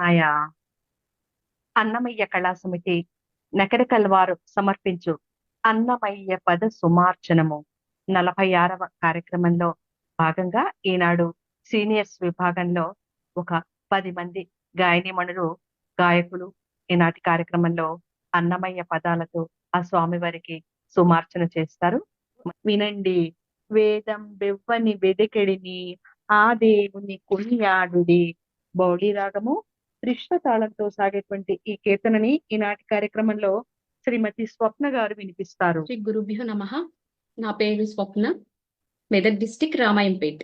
నారాయణాయ. అన్నమయ్య కళా సమితి నకరికల్ వారు సమర్పించు అన్నమయ్య పద సుమార్చనము 46వ కార్యక్రమంలో భాగంగా ఈనాడు సీనియర్స్ విభాగంలో ఒక 10 మంది గాయనిమణులు, గాయకులు ఈనాటి కార్యక్రమంలో అన్నమయ్య పదాలతో ఆ స్వామివారికి సుమార్చన చేస్తారు. వినండి. వేదం బెవ్వని వెదకెడిని ఆ దేవుని కొనియాడుడి. బౌళి రాగము త్రిష్ట తాళంతో సాగేటువంటి ఈ కీర్తనని ఈనాటి కార్యక్రమంలో శ్రీమతి స్వప్న గారు వినిపిస్తారు. శ్రీ గురుభ్యో నమః. నా పేరు స్వప్న, మెదక్ డిస్టిక్, రామాయంపేట్.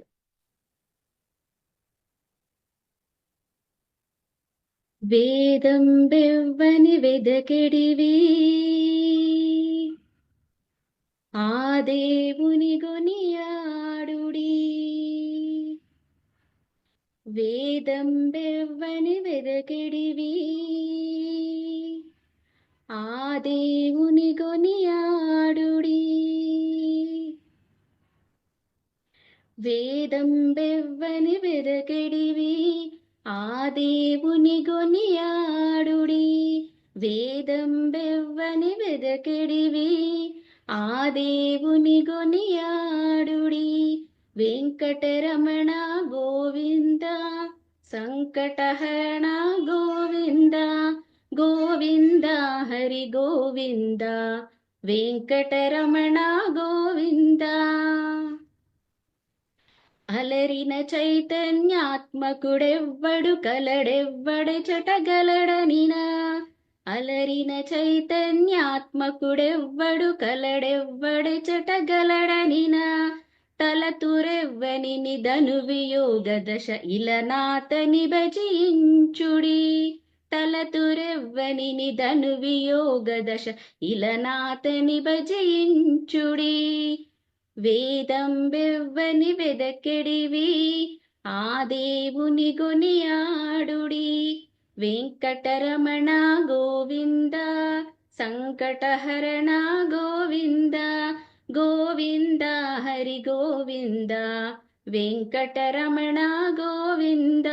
వేదం బెవ్వని వెదకెడివి ఆ దేవుని గొనియాడుడి. వేదం బెవ్వని వెదకెడివి ఆ దేవుని గొనియాడుడి. వేదం బెవ్వని వెదకెడివి ఆ దేవుని గొనియాడుడి. వేదం బెవ్వని వెదకెడివి ఆ దేవుని గొనియాడుడి. వెంకటరమణ గోవింద సంకటహరణ గోవింద గోవింద హరి గోవింద వెంకటరమణ గోవింద. అలరిన చైతన్యాత్మకుడెవ్వడు కలడెవ్వడెచటగలడనినా. అలరిన చైతన్యాత్మకుడెవ్వడు కలడెవ్వడెచటగలడనినా. తలతురెవ్వని నిధను వియోగ దశ ఇలనాతని భజించుడి. తలతురెవ్వని నిధను వియోగ దశ ఇలనాతని భజించుడి. వేదం బెవ్వని వెదకెడివి ఆ దేవుని గొనియాడుడి. వెంకటరమణ గోవింద సంకటహరణ గోవింద గోవింద హరి గోవింద వెంకటరమణ గోవింద.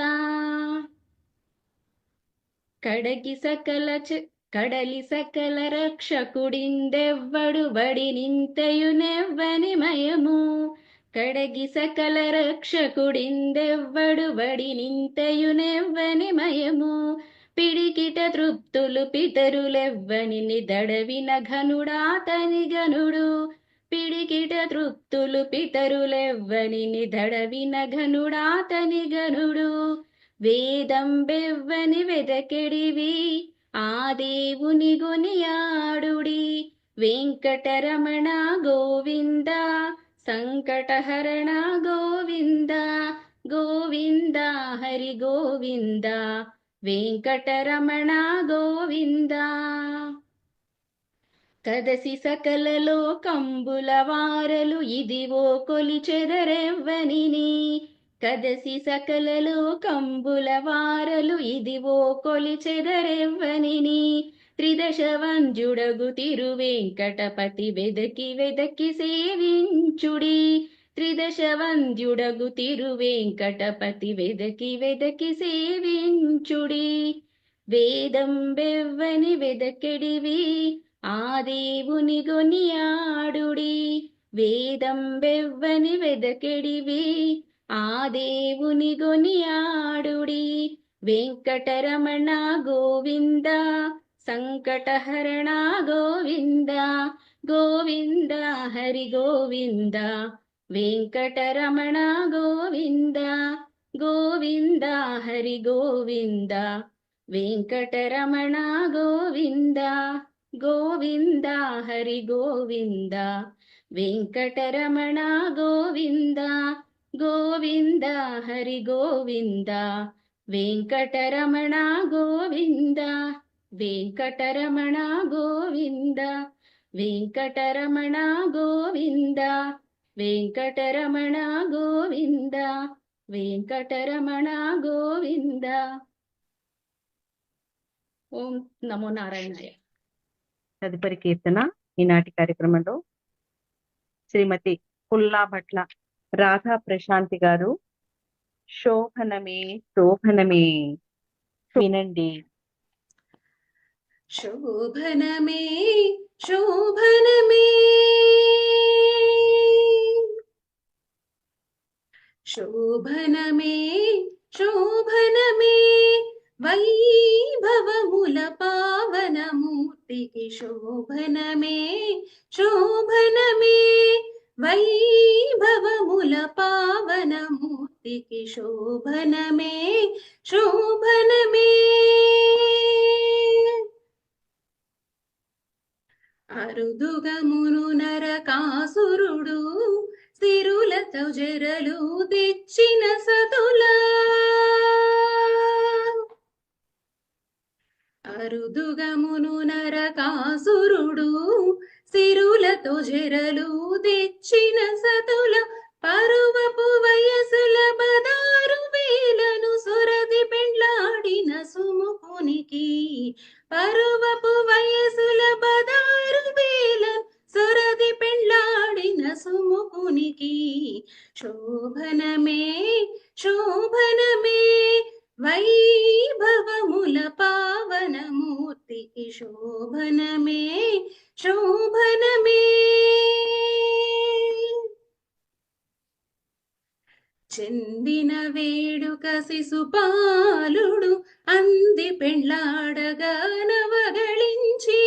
కడలి సకల రక్షకుడిందెవ్వడు బడి నింతయునెవ్వని మయము. కడగి సకల రక్షకుడిందెవ్వడు బడి నింతయునెవ్వని మయము. పిడికిట తృప్తులు పితరులెవ్వని నిదడవిన ఘనుడాతని గనుడు. పిడికిట తృప్తులు పితరులెవ్వని నిదడవిన ఘనుడాతని గనుడు. వేదం బెవ్వని వెదకెడివి ఆ దేవుని గొనియాడుడి. వెంకటరమణ గోవింద సంకటహరణ గోవింద గోవింద హరి గోవింద వెంకటరమణ గోవింద. కదసి సకల లోకంబుల వారలు ఇదివో కొలిచెదరెవ్వనిని. కదసి సకల లోకంబుల వారలు ఇదివో కొలిచెదరెవ్వనిని. త్రిదశవంజుడగు తిరువెంకటపతి వెదకి వెదకి సేవించుడి. త్రిదశవంద్యుడగు తిరువెంకటపతి వెదకి వెదకి సేవించుడి. వేదం బెవ్వని వెదకెడివి ఆ దేవుని గొనియాడుడి. వేదం బెవ్వని వెదకెడివి ఆ దేవుని గొనియాడుడి. వెంకటరమణ గోవింద సంకటహరణ గోవింద గోవింద హరి గోవింద వెంకటరమణ గోవింద గోవింద హరి గోవింద వెంకటరమణ గోవింద గోవింద హరి గోవింద వెంకటరమణ గోవింద గోవింద హరి గోవింద వెంకటరమణ గోవింద వెంకటరమణ గోవింద వెంకటరమణ గోవింద వెంకటరమణ గోవింద వెంకటరమణ గోవింద. ఓం నమో నారాయణాయ. తదుపరి కీర్తన ఈనాటి కార్యక్రమంలో శ్రీమతి పుల్లా భట్ల రాధా ప్రశాంతి గారు శోభనమే శోభనమే వినండి. శోభనమే శోభనమే శోభనమే శోభనమే వైభవముల పావనమూర్తికి శోభనమే శోభనమే వైభవముల పావనమూర్తికి శోభనమే శోభనమే అరుదుగమును నరకాసురుడు సిరులతో జరలు తెచ్చిన సతులా అరుదుగమును నరకాసురుడు సిరులతో జరలు తెచ్చిన సతుల పరువపు వయసుల 16,000 సొరది పెండ్లాడిన సుముఖునికి పరువపు వయసుల 16,000 సొరది పెండ్లాడిన సుముఖునికి శోభనమే శోభనమే వైభవముల పావనమూర్తికి శోభనమే శోభనమే చెందిన వేడుక శిశుపాలుడు అంది పెండ్లాడగా నవగళించి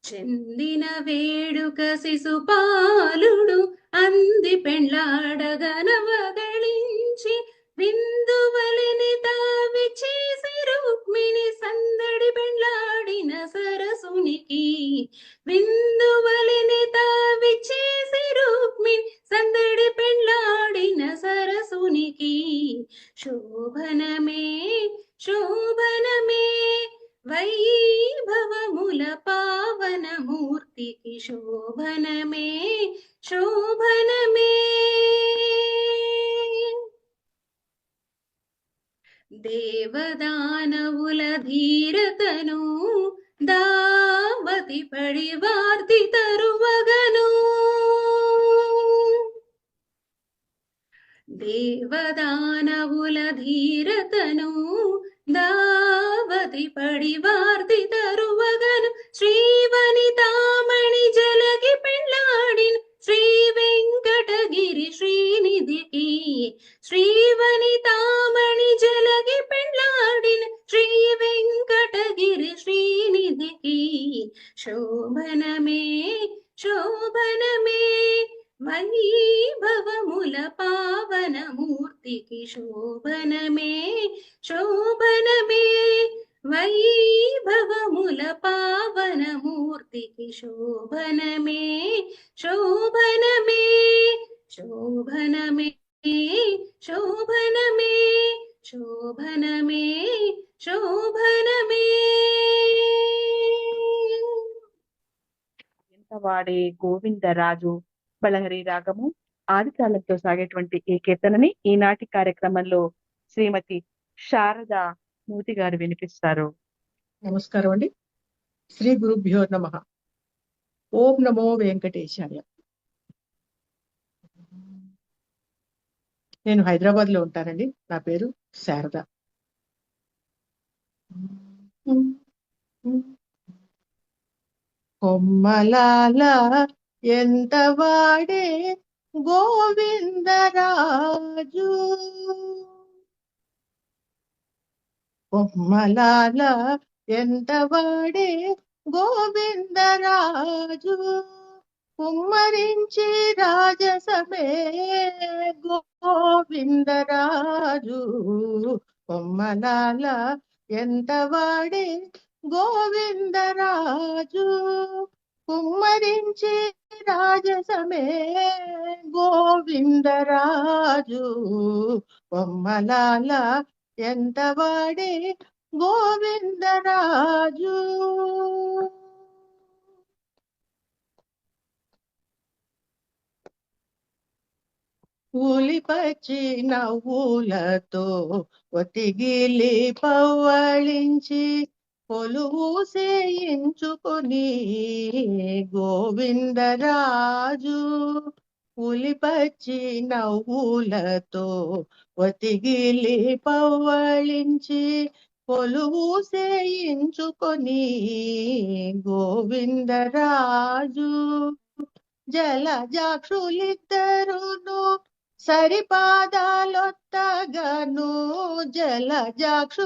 చెందిన వేడుక శిశుపాలుడు అంది పెండ్లాడగా నవగళించి విందువలని తావి చేసి రుక్మిణి సందడి పెండ్లాడిన సరసునికి విందువలని తావి చేసి రుక్మిణి సందడి పెండ్లాడిన సరసునికి శోభనమే శోభనమే వైభవముల పావనమూర్తికి శోభనమే శోభనమే దేవదానవుల ధీరతను దావతి పడి వార్తి తరువగను దేవదానవుల ధీరతను దావతి పడి వార్తి తరువగను శ్రీవనితామణి జలగి పెండ్లాడిన శ్రీ వెంకటగిరి శ్రీనిధికి శ్రీవనితామణి జలగి పెండ్లాడిన శ్రీ వెంకటగిరి శ్రీనిధికి శోభనమే శోభనమే వైభవముల పావనమూర్తికి శోభనమే శోభనమే వైభవముల పావనమూర్తికి శోభనమే శోభనమే శోభనమే శోభనమే శోభనమే శోభనమే ఎంతవాడే గోవిందరాజు బళహరి రాగము ఆదితాళంతో సాగేటువంటి ఈ కీర్తనని ఈనాటి కార్యక్రమంలో శ్రీమతి శారదా మూతి గారు వినిపిస్తారు. నమస్కారం అండి. శ్రీ గురుభ్యో నమః. ఓం నమో వెంకటేశాయ. నేను హైదరాబాద్ లో ఉంటానండి. నా పేరు శారద. కొమ్మలాల ఎంత వాడే గోవిందరాజు కొమ్మలాల ఎంత వాడే గోవిందరాజు కుమ్మరించి రాజసమే గోవిందరాజు కొమ్మలాల ఎంత వాడే గోవిందరాజు కుమ్మరించి రాజసమే గోవిందరాజు కొమ్మలాల ఎంత వాడే గోవిందరాజు ఊలిపచ్చి నవ్వులతో ఒతిగిలి పవ్వళించి కొలువు చేయించుకొని గోవిందరాజు ఉలిపచ్చి నవ్వులతో ఒతిగిలి పవ్వళించి కొలువు సేయించుకొని గోవిందరాజు జలజాక్షులిద్దరును సరిపాదాలొత్తగను జలజాక్షులిద్దరును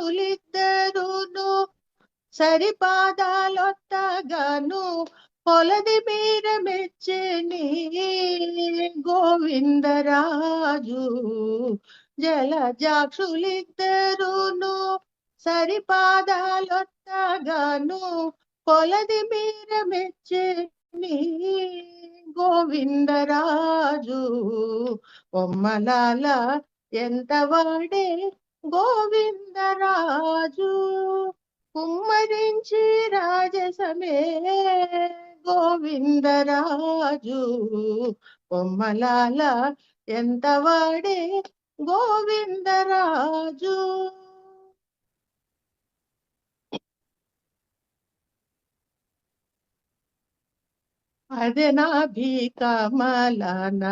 సరిపాదాలొత్తగను కొలది మీర మెచ్చని గోవిందరాజు జలజాక్షులిద్దరును సరిపాదాలొత్తగను కొలది మీర మెచ్చని గోవిందరాజు బొమ్మలాల ఎంత వాడే గోవిందరాజు కుమ్మరించి రాజసమే గోవిందరాజు బొమ్మలాల ఎంత వాడే గోవిందరాజు అదెనాభికమలన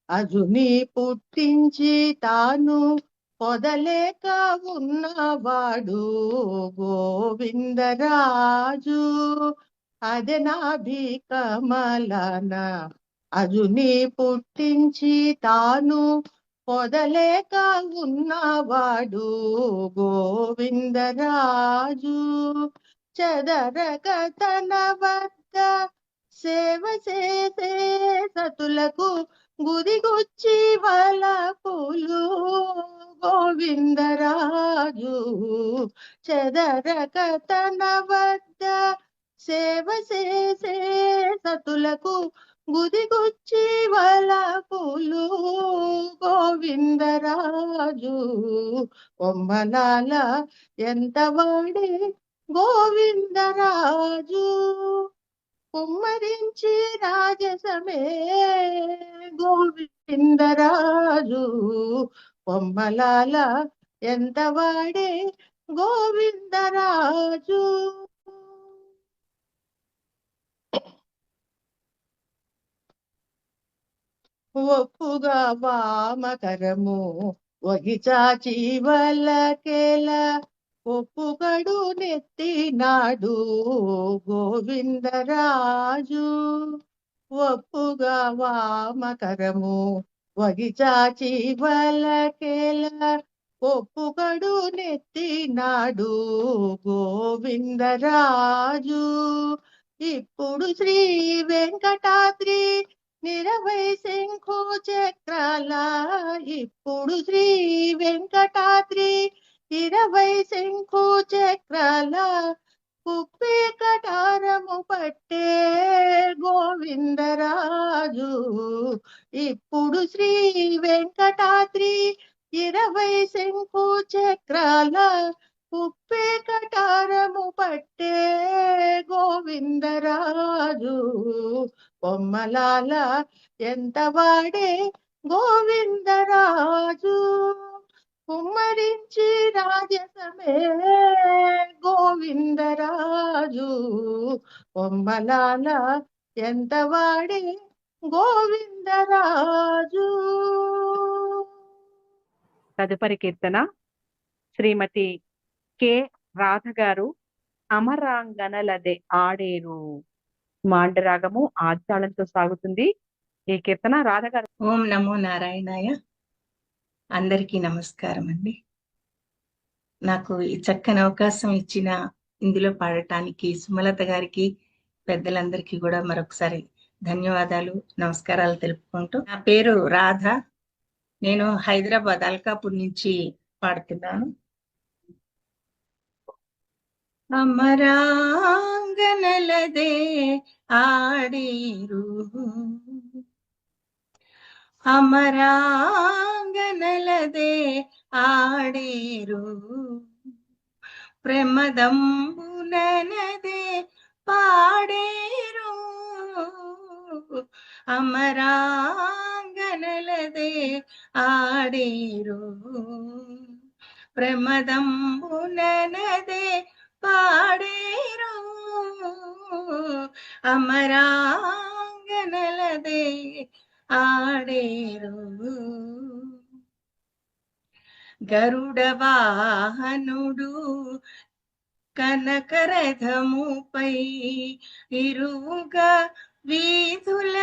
అజుని పుట్టించి తాను పొదలేక ఉన్నవాడు గోవిందరాజు అదెనాభికమలన అజుని పుట్టించి తాను పొదలేక ఉన్నవాడు గోవిందరాజు చదరక తన వద్ద సేవ చేసే సతులకు గుదిగుచ్చి వలపులు గోవిందరాజు చెదరక తన వద్ద సేవ చేసే సతులకు గుదిగుచ్చి వలపులు గోవిందరాజు బొమ్మలాల ఎంత వాడే గోవిందరాజు కుమ్మరించి రాజసమే గోవిందరాజు బొమ్మలాల ఎంత వాడే గోవిందరాజు ఒప్పుగా వామకరము వగిచాచి వల్లకేల ఒప్పుగడు నెత్తినాడు గోవిందరాజు ఒప్పుగా వామకరము వగిచాచి వల్లకేల ఒప్పుగడు నెత్తినాడు గోవిందరాజు ఇప్పుడు శ్రీ వెంకటాద్రి నిరవై శంఖు చక్రాల ఇప్పుడు శ్రీ వెంకటాద్రి 20 శంఖు చక్రాల కుప్పే కటారము పట్టే గోవిందరాజు ఇప్పుడు శ్రీ వెంకటాద్రి 20 శంఖు చక్రాల కుప్పే కటారము పట్టే గోవిందరాజు బొమ్మలాల ఎంత వాడే గోవిందరాజు కుమ్మరించి రాజసమే గోవిందరాజు బొమ్మలాల ఎంత వాడే గోవిందరాజు. తదుపరి కీర్తన శ్రీమతి కె రాధ గారు అమరాంగనలదే ఆడేరు మాండరాగము ఆద్తాళంతో సాగుతుంది. ఈ కీర్తన రాధ గారు. ఓం నమో నారాయణాయ. అందరికీ నమస్కారం అండి. నాకు ఈ చక్కని అవకాశం ఇచ్చిన ఇందులో పాడటానికి సుమలత గారికి పెద్దలందరికీ కూడా మరొకసారి ధన్యవాదాలు నమస్కారాలు తెలుపుకుంటూ, నా పేరు రాధ, నేను హైదరాబాద్ అల్కాపూర్ నుంచి పాడుతున్నాను. అమరాంగనలదే ఆడేరు అమరాంగనలదే ఆడేరు ప్రమదంబుననదే పాడేరు అమరాంగనలదే ఆడేరు ప్రమదంబుననదే పాడేరు అమరాంగనలదే ఆడేరు గరుడ వాహనుడు కనకరథముపై ఇరువుగా వీధుల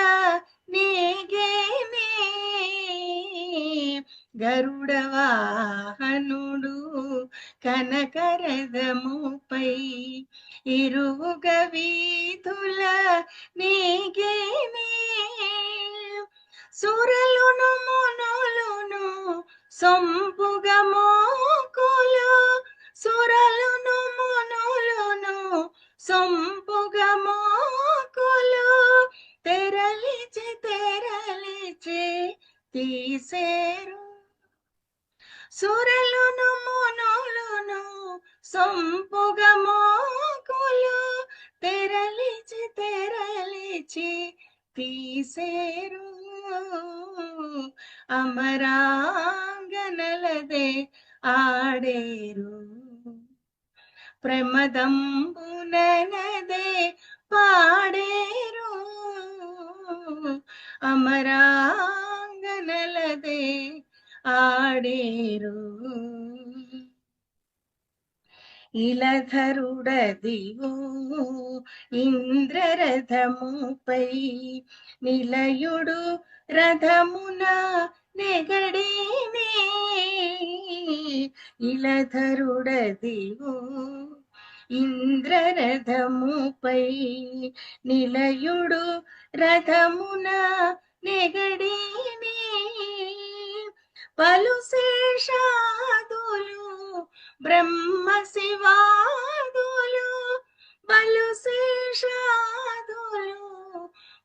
నీగేనే. గరుడ వాహనుడు కనకరథముపై ఇరువుగా వీధుల నీగేనే. సురలును మునులును సొంపుగా మోకులు, సురలును మునులును సొంపుగా మోకులు తెరలిచి తీసేరు. సురలును మునులును సొంపుగా మోకులు తెరలిచి తీసేరు. అమరాంగనలదే ఆడేరు. ప్రమదంబుననదే పాడేరు. అమరాంగనలదే ఆడేరు. ఇలధరుడదివో ఇంద్రరథముపై నిలయుడు రథమున నెగడేనే. ఇలధరుడదివో ఇంద్రరథముపై నిలయుడు రథమున నెగడేనే. పలు శేషాదులు బ్రహ్మ శివాదులు, పలు శేషాదులు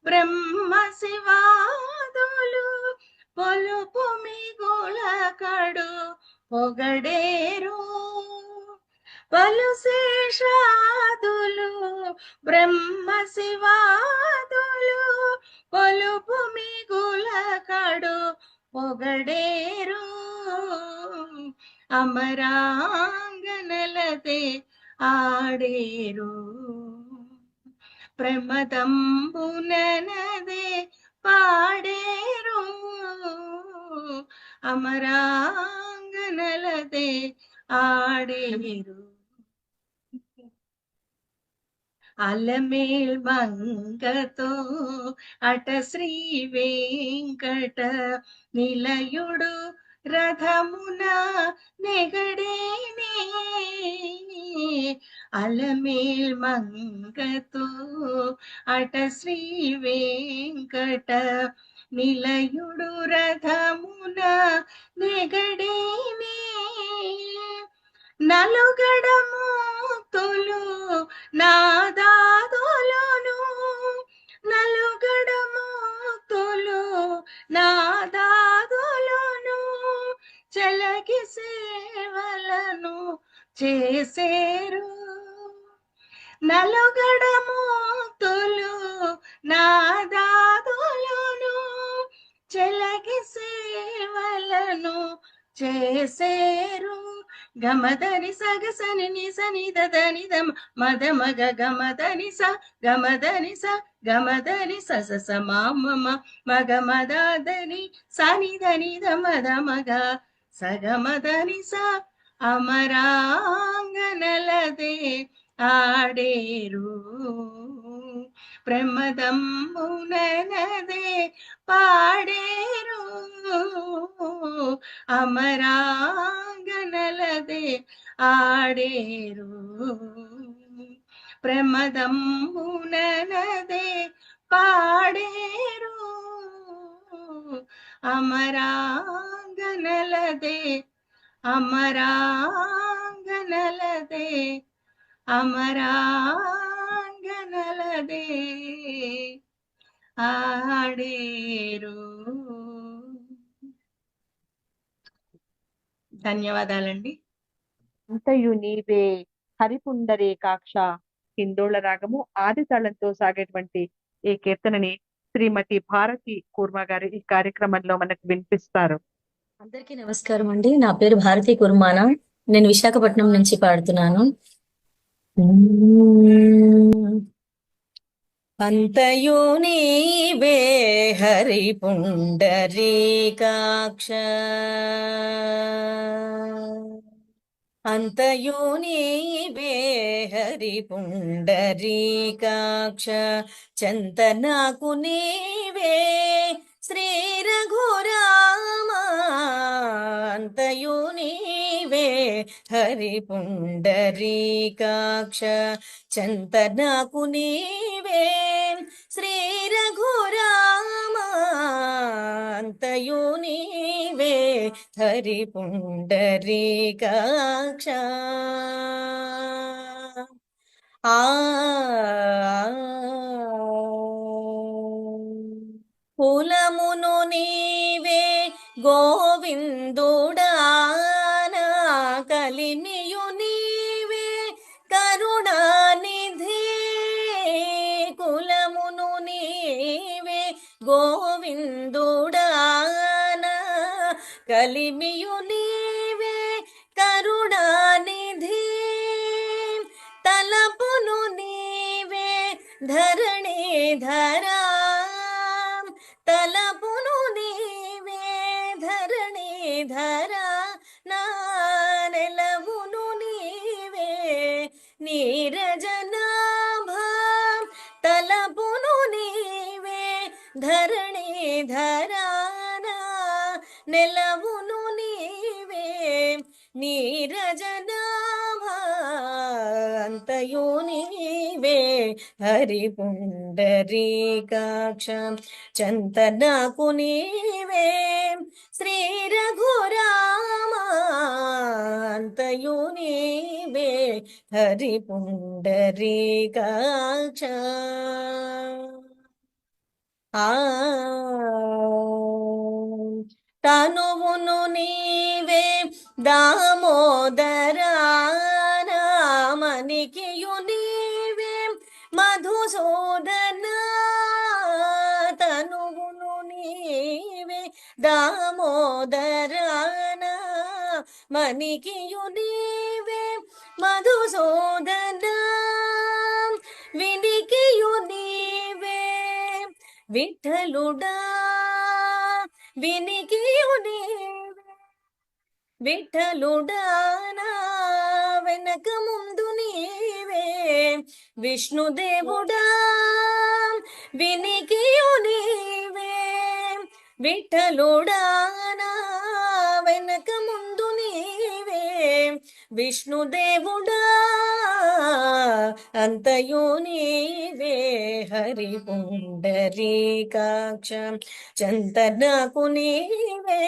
బ్రహ్మ శివాదులు పొలుపు మిగుల కడు పొగడేరు. పలు శేషాదులు బ్రహ్మ శివాదులు పొలుపు మిగుల కడు పొగడేరు. అమరాంగనలదే ఆడేరు. ప్రమదంబుననదే పాడేరు. అమరాంగనలదే ఆడేరు. అలమేల్ మంగతో అట శ్రీ వెంకట నిలయుడు రథమున నెగడేనే. అలమేల్ మంగతో అట శ్రీ వెంకట నిలయుడు రథమున నెగడేనే. నలుగడమూతులు నాదాదులను, నలుగడమూతులు నాదాదులను చెలకి సేవలను చేసేరు. నలుగడమూతులు నాదాదులను చెలకి సేవలను చేసేరు. గమదని సగసని నిసని దని దమ మద మగ గమదని స గమదని స గమదని స స మామ మగ మదని సని దని దమద మగ సగమదని స. అమరాంగనలదే ఆడేరు. ప్రమదంబుననదే పాడేరు. అమరాంగనలదే ఆడేరు. ప్రమదంబుననదే పాడేరు. అమరాంగనలదే అమరాంగనలదే అమరాంగనలదే ఆడేరు. ధన్యవాదాలండి. అంతయు నీవే హరిపుండరీకాక్ష. హిందోళ రాగము ఆది తాళంతో సాగేటువంటి ఈ కీర్తనని శ్రీమతి భారతి కుర్మ గారు ఈ కార్యక్రమంలో మనకు వినిపిస్తారు. అందరికీ నమస్కారం అండి. నా పేరు భారతి కుర్మానా. నేను విశాఖపట్నం నుంచి పాడుతున్నాను. అంతయు నీవే హరి పుండరీకాక్ష అంతయు నీవే హరి పుండరీకాక్ష చంతనాకు నీవే శ్రీ రఘురామ అంతయు నీవే హరి పుండరీకాక్ష చంతనాకు నీవే శ్రీ రఘురామ అంతయు నీవే హరి పుండరీకాక్ష ఆ కులమును నీవే గోవిందుడానా కలిమియు నీవే కరుణానిధి కులమును నీవే గోవిందుడానా కలిమియు నీవే కరుణానిధి తలపును నీవే ధరణీధరా తలపును నీవే ధరణీధరా నా నెలవును నీవే నీరజనాభా తలపును నీవే ధరణీధరా నా నెలవును నీవే నీరజనాభా అంతయు నీవే హరి పుండరీకాక్ష చంతనాకు నీవే శ్రీ రఘురామ అంతయు నీవే హరి పుండరీకాక్ష ఆ తనువును నీవే దామోదరామనికియు నీవే మధుసూదన తనువును నీవే దామోదరాన మనికియు నీవే మధుసూదన వినికియు నీవే విఠలుడా వినికియు నీవే విఠలుడానా వెనక ముందు నీవే విష్ణుదేవుడా వినికియు నీవే విఠలుడానా వెనక ముందు నీవే విష్ణుదేవుడా అంతయు నీవే హరి పుండరీకాక్ష చంతనాకు నీవే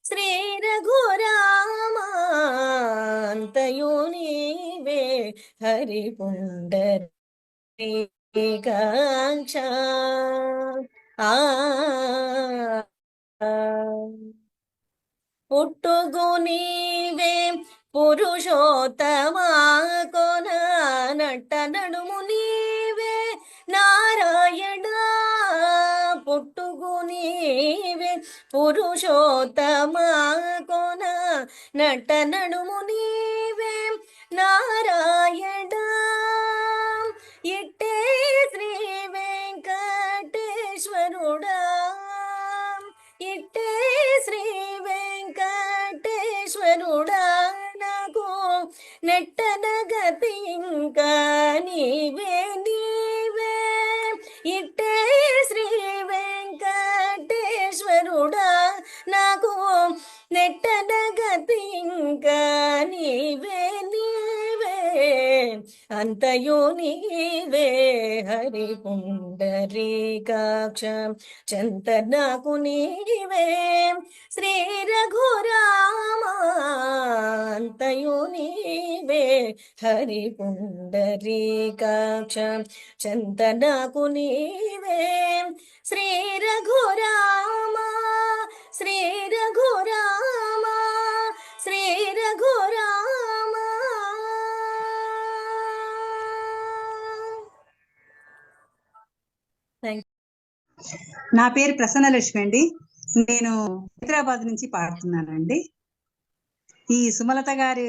శ్రీ రఘురామ అంతయు నీవే హరి పుండరీకాక్ష ఆ పుట్టుగు నీవే పురుషోత్తమా కొన నట్ట నడుము నీవే నారాయణ పుట్టుగు నీవే పురుషోత్తమా కొన నట్ట నడుము నీవే నారాయణ ఇట్టే శ్రీ వెంకటేశ్వరుడా ఇట్టే శ్రీ వెంకటేశ్వరుడా నాకు నెట్టన గతి ఇంకా నీవే నీవే ఇట్టే శ్రీ వెంకటేశ్వరుడా నాకు నెట్టన గతి ఇంకా నీవే నీవే అంతయు నీవే హరి పుండరీకాక్ష చంతనాకు నీవే శ్రీ రఘురామ అంతయు నీవే హరి పుండరీకాక్ష చంతనాకు నీవే శ్రీ రఘురామ శ్రీ రఘురామ శ్రీ రఘురామ నా పేరు ప్రసన్నలక్ష్మి అండి. నేను హైదరాబాద్ నుంచి పాడుతున్నానండి. ఈ సుమలత గారి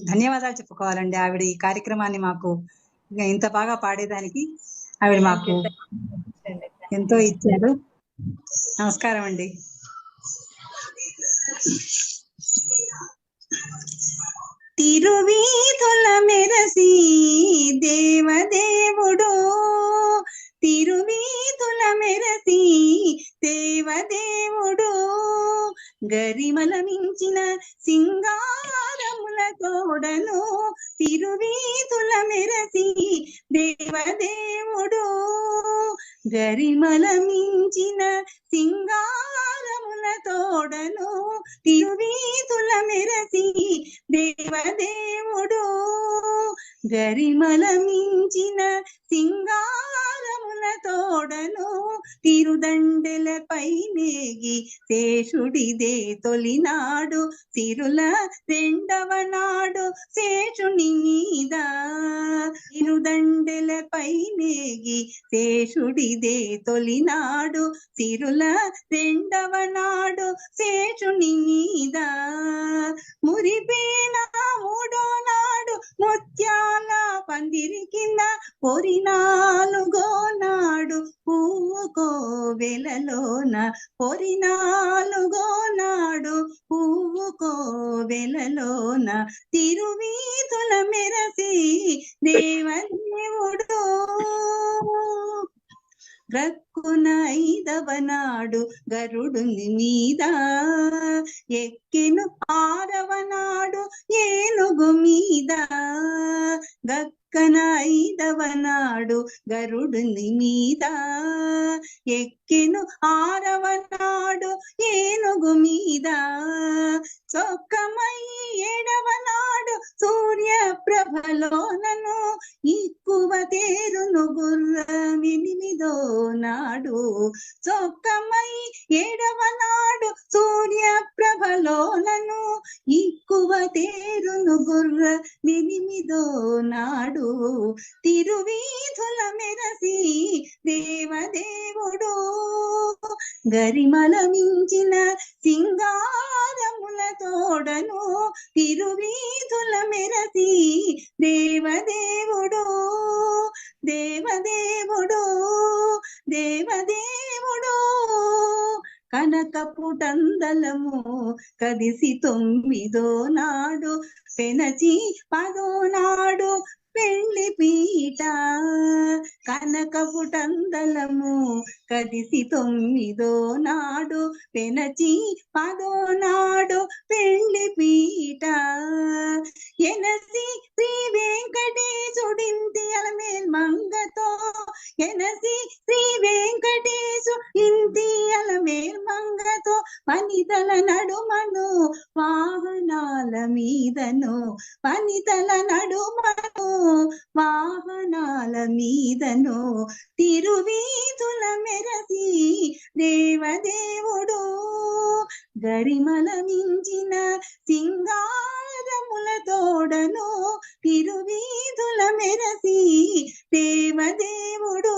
ధన్యవాదాలు చెప్పుకోవాలండి. ఆవిడ ఈ కార్యక్రమాన్ని మాకు ఇంత బాగా పాడేదానికి. ఆవిడ మాకు ఎంతో ఇచ్చారు. నమస్కారం అండి. తిరువీధుల మెరసి దేవదేవుడు, తిరువీధుల మెరసి దేవదేవుడు, గరిమల మించిన సింగారముల తోడను, తిరువీధుల మెరసి దేవదేవుడు, గరిమల మించిన సింగారముల తోడను, తిరువీధుల మెరసి దేవదేవుడు, గరిమల మించిన సింగారముల తోడను, తిరుదండెలపై నేగి శేషుడిదే తొలినాడు, సిరుల రెండవ నాడు శేషుని మీద, తిరుదండెలపై నేగి శేషుడిదే తొలినాడు, సిరుల రెండవ నాడు శేషుని మీద, మురిపేన మూడో నాడు ముత్యాల పందిరి కింద, పొరినాలుగో నాడు పువ్వు కోవెలలోన, పొరినాలుగో నాడు పువ్వు కోవెలలోన, తిరువీధుల మెరసి దేవదేవుడు, గ్రక్కున ఐదవ నాడు గరుడుని మీద ఎక్కెను, ఆరవ నాడు ఏనుగు మీద, గక్కన ఐదవ నాడు గరుడుని మీద ఎక్కెను, ఆరవ నాడు ఏనుగు మీద, చొక్కమై ఏడవ నాడు సూర్య ప్రభలోనను, ఎక్కువ తేరును గుర్రమెనిమిదో నాడు, చొక్కమై ఏడవ నాడు సూర్య ప్రభలోనను, ఎక్కువ తేరును గుర్రమెనిమిదో నాడు, తిరువీధుల మెరసి దేవదేవుడు, గరిమల మించిన సింగారముల తోడను, తిరువీధుల మెరసి దేవదేవుడు, దేవదేవుడు, దేవదేవుడు, కనకపుటందలము కదిసి తొమ్మిదో నాడు పెనచి పదో నాడు పెళ్లి పీట, కనకపుటందలము కదిసి తొమ్మిదో నాడు పెనచి పదో నాడు పెళ్లి పీట, ఎనసి శ్రీ వెంకటేశుడింటి అలమేల్ మంగతో, ఎనసి శ్రీ వెంకటేశు ఇంటి అలమేల్ మంగతో, పనితల నడుమను వాహనాల మీదను, పనితల నడుమను వాహనాల మీదను, తిరువీధుల మెరసి దేవదేవుడు, గరిమల మించిన సింగారముల తోడను, తిరువీధుల మెరసి దేవదేవుడు,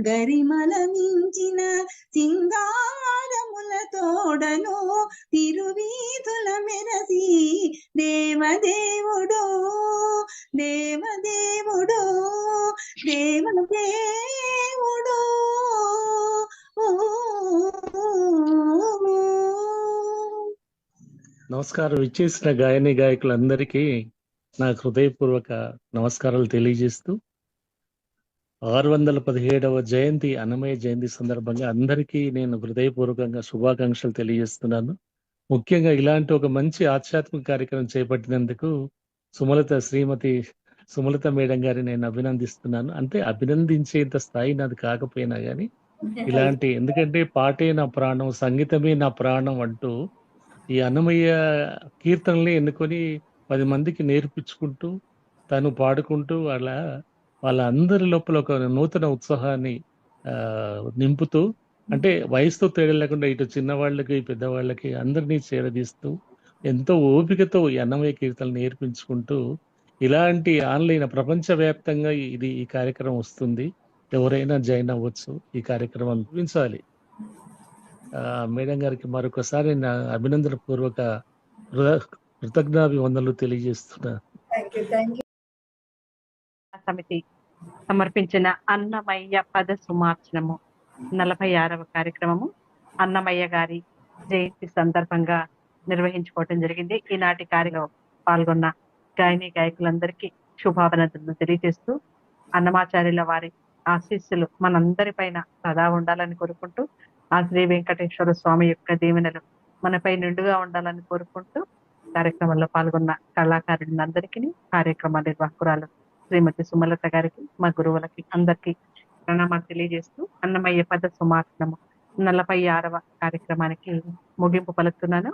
గరిమల మించిన సింగారముల తోడను, తిరువీధుల మెరసి దేవదేవుడు, దేవదేవుడు, దేవదేవుడు. నమస్కారం. ఇచ్చేసిన గాయని గాయకులందరికీ నా హృదయపూర్వక నమస్కారాలు తెలియజేస్తూ 617వ జయంతి అన్నమయ్య జయంతి సందర్భంగా అందరికీ నేను హృదయపూర్వకంగా శుభాకాంక్షలు తెలియజేస్తున్నాను. ముఖ్యంగా ఇలాంటి ఒక మంచి ఆధ్యాత్మిక కార్యక్రమం చేపట్టినందుకు శ్రీమతి సుమలత మేడం గారిని నేను అభినందిస్తున్నాను. అంటే అభినందించేంత స్థాయి నాది కాకపోయినా కానీ ఇలాంటి, ఎందుకంటే పాటే నా ప్రాణం, సంగీతమే నా ప్రాణం అంటూ ఈ అన్నమయ్య కీర్తనల్ని ఎన్నుకొని 10 మందికి నేర్పించుకుంటూ తను పాడుకుంటూ వాళ్ళందరి లోపల ఒక నూతన ఉత్సాహాన్ని నింపుతూ, అంటే వయసుతో తేడా లేకుండా ఇటు చిన్నవాళ్ళకి పెద్దవాళ్ళకి అందరినీ చేరదీస్తూ ఎంతో ఓపికతో ఈ అన్నమయ్య కీర్తనలు నేర్పించుకుంటూ ఇలాంటి ఆన్లైన్ ప్రపంచవ్యాప్తంగా ఈ కార్యక్రమం వస్తుంది. ఎవరైనా జాయిన్ అవ్వచ్చు. ఈ కార్యక్రమం చూపించాలి. మేడం గారికి మరొకసారి నా అభినందన పూర్వక కృతజ్ఞాభివందనలు తెలియజేస్తున్నా. సమితి సమర్పించిన అన్నమయ్య పద సుమార్చనము 46వ కార్యక్రమము అన్నమయ్య గారి జయంతి సందర్భంగా నిర్వహించుకోవటం జరిగింది. ఈనాటి కార్యక్రమంలో పాల్గొన్న గాయని గాయకులందరికీ శుభాభినందనలు తెలియజేస్తూ అన్నమాచార్యుల వారి ఆశీస్సులు మనందరి పైన సదా ఉండాలని కోరుకుంటూ ఆ శ్రీ వెంకటేశ్వర స్వామి యొక్క దీవెనలు మనపై నిండుగా ఉండాలని కోరుకుంటూ కార్యక్రమంలో పాల్గొన్న కళాకారులందరికీ కార్యక్రమ నిర్వాహకురాలు శ్రీమతి సుమలత గారికి మా గురువులకి అందరికీ ప్రణామాలు తెలియజేస్తూ అన్నమయ్య పద సుమార్చనము 46వ కార్యక్రమానికి ముగింపు పలుకుతున్నాను.